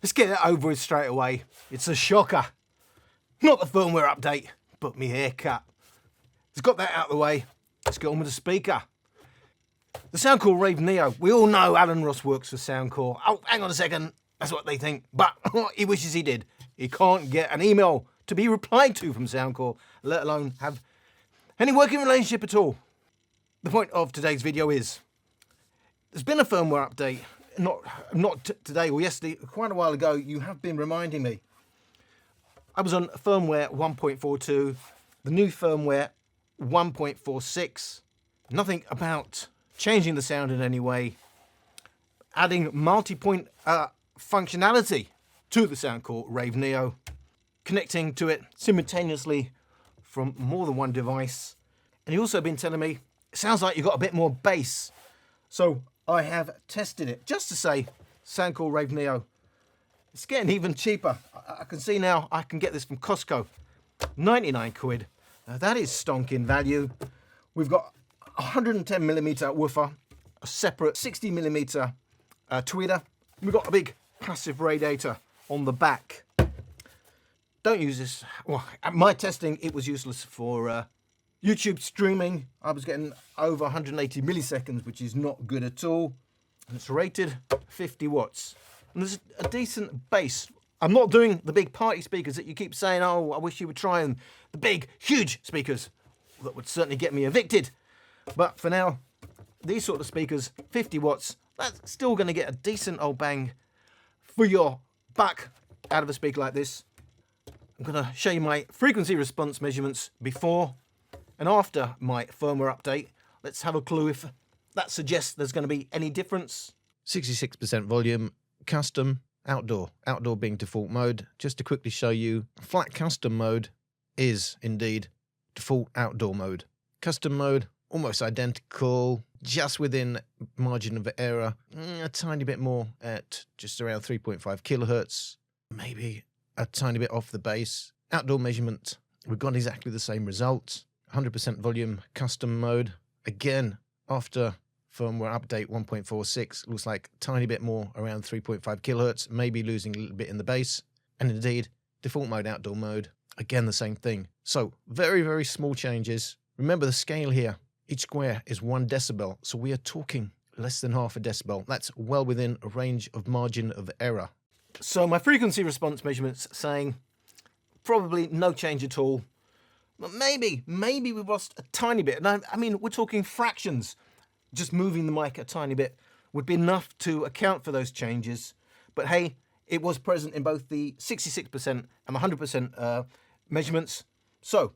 Let's get it over with straight away. It's a shocker. Not the firmware update, but me haircut. Let's got that out of the way. Let's get on with the speaker. The Soundcore Rave Neo. We all know Alan Ross works for Soundcore. Oh, hang on a second. That's what they think. But he wishes he did. He can't get an email to be replied to from Soundcore, let alone have any working relationship at all. The point of today's video is, there's been a firmware update. Not today or yesterday, quite a while ago. You have been reminding me. I was on firmware 1.42, the new firmware 1.46. Nothing about changing the sound in any way, adding multi-point functionality to the Soundcore Rave Neo, connecting to it simultaneously from more than one device. And you've also been telling me, it sounds like you've got a bit more bass. So I have tested it, just to say, Soundcore Rave Neo, it's getting even cheaper. I can see now I can get this from Costco, 99 quid. Now that is stonking value. We've got 110mm woofer, a separate 60mm tweeter. We've got a big passive radiator on the back. Don't use this. Well, at my testing, it was useless for YouTube streaming. I was getting over 180 milliseconds, which is not good at all. And it's rated 50 watts. And there's a decent bass. I'm not doing the big party speakers that you keep saying, oh, I wish you would try them. The big, huge speakers that would certainly get me evicted. But for now, these sort of speakers, 50 watts, that's still going to get a decent old bang for your buck out of a speaker like this. I'm going to show you my frequency response measurements before and after my firmware update. Let's have a clue if that suggests there's going to be any difference. 66% volume, custom, outdoor. Outdoor being default mode. Just to quickly show you, flat custom mode is indeed default outdoor mode. Custom mode, almost identical, just within margin of error, a tiny bit more at just around 3.5 kilohertz, maybe a tiny bit off the bass. Outdoor measurement, we've got exactly the same result. 100% volume, custom mode. Again, after firmware update 1.46, looks like a tiny bit more, around 3.5 kilohertz, maybe losing a little bit in the bass. And indeed, default mode, outdoor mode, again the same thing. So very, very small changes. Remember the scale here. Each square is 1 decibel, so we are talking less than half a decibel. That's well within a range of margin of error. So my frequency response measurements saying probably no change at all. But maybe we've lost a tiny bit. And I mean, we're talking fractions. Just moving the mic a tiny bit would be enough to account for those changes. But hey, it was present in both the 66% and the 100% measurements. So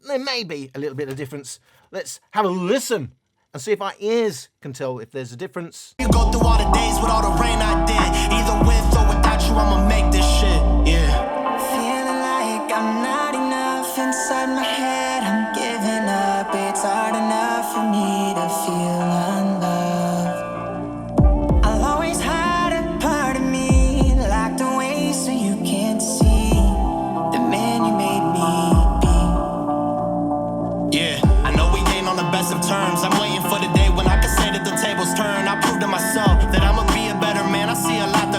there may be a little bit of difference. Let's have a listen and see if our ears can tell if there's a difference. You go through all the days with all the rain I did. Either with or without you, I'ma make this shit, yeah. Feeling like I'm not enough inside my head. I'm giving up. It's hard enough for me to feel unloved. I'll always hide a part of me locked away so you can't see the man you made me be. Yeah, I know we ain't on the best of terms. I'm waiting for the day when I can say that the tables turn. I prove to myself that I'ma be a better man. I see a lot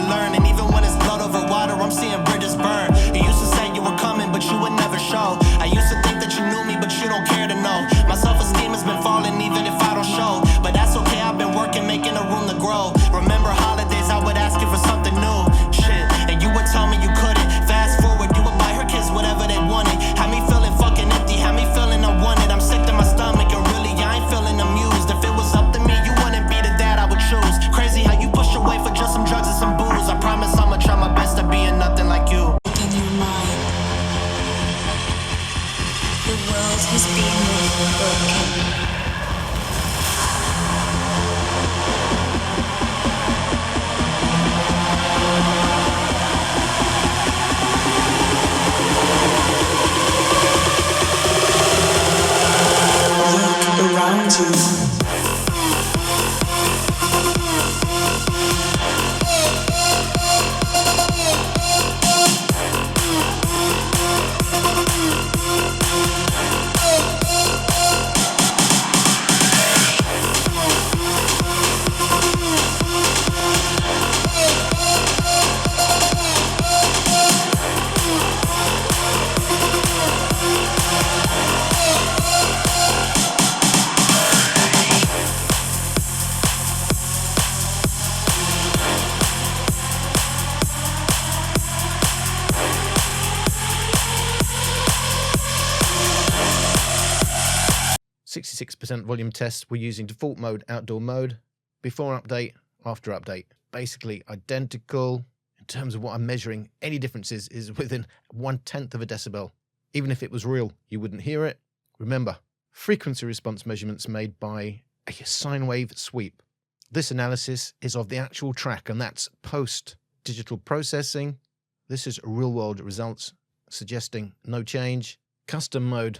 66% volume test. We're using default mode, outdoor mode, before update, after update. Basically identical. In terms of what I'm measuring, any differences is within 1/10 of a decibel. Even if it was real, you wouldn't hear it. Remember, frequency response measurements made by a sine wave sweep. This analysis is of the actual track, and that's post-digital processing. This is real-world results suggesting no change. Custom mode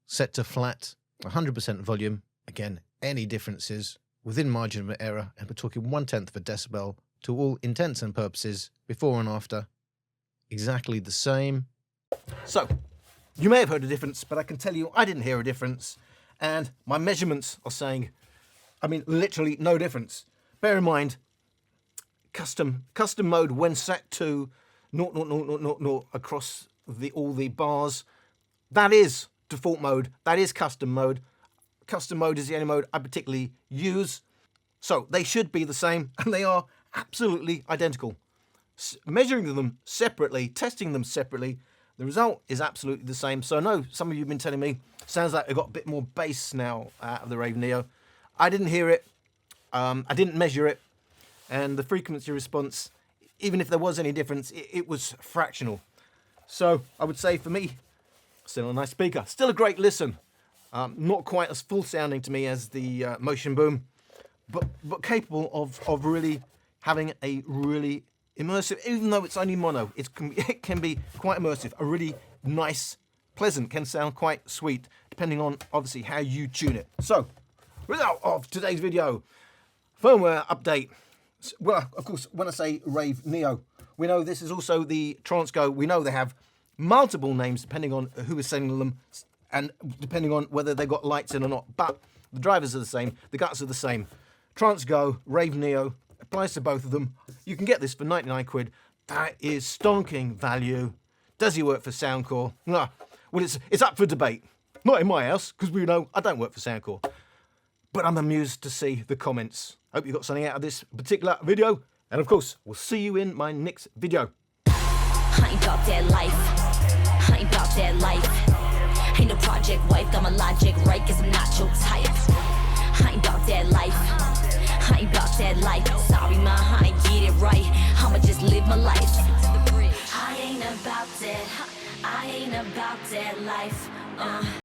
set to flat, 100% volume. Again, any differences within margin of error, and we're talking 1/10 of a decibel to all intents and purposes, before and after. Exactly the same. So, you may have heard a difference, but I can tell you I didn't hear a difference. And my measurements are saying, I mean, literally no difference. Bear in mind, custom mode when set to 0.00000 across all the bars, that is default mode, that is custom mode. Custom mode is the only mode I particularly use. So they should be the same, and they are absolutely identical. Measuring them separately, testing them separately, the result is absolutely the same. So I know some of you have been telling me, sounds like they've got a bit more bass now out of the Rave Neo. I didn't hear it, I didn't measure it, and the frequency response, even if there was any difference, it was fractional. So I would say for me, still a nice speaker, still a great listen. Not quite as full sounding to me as the Motion Boom, but capable of really having a really immersive, even though it's only mono, it can be quite immersive. A really nice, pleasant, can sound quite sweet, depending on obviously how you tune it. So, result of today's video, firmware update. Well, of course, when I say Rave Neo, we know this is also the Trance Go. We know they have multiple names depending on who is selling them and depending on whether they've got lights in or not. But the drivers are the same, the guts are the same. Trance Go, Rave Neo, applies to both of them. You can get this for 99 quid. That is stonking value. Does he work for Soundcore? Well, it's up for debate. Not in my house, because we know I don't work for Soundcore. But I'm amused to see the comments. Hope you got something out of this particular video. And of course, we'll see you in my next video. I ain't about that life. I ain't about that life. Ain't no project wife, got my logic right, cause I'm not your type. I ain't about that life. I ain't about that life. Sorry, ma, I ain't get it right. I'ma just live my life. I ain't about that. I ain't about that life.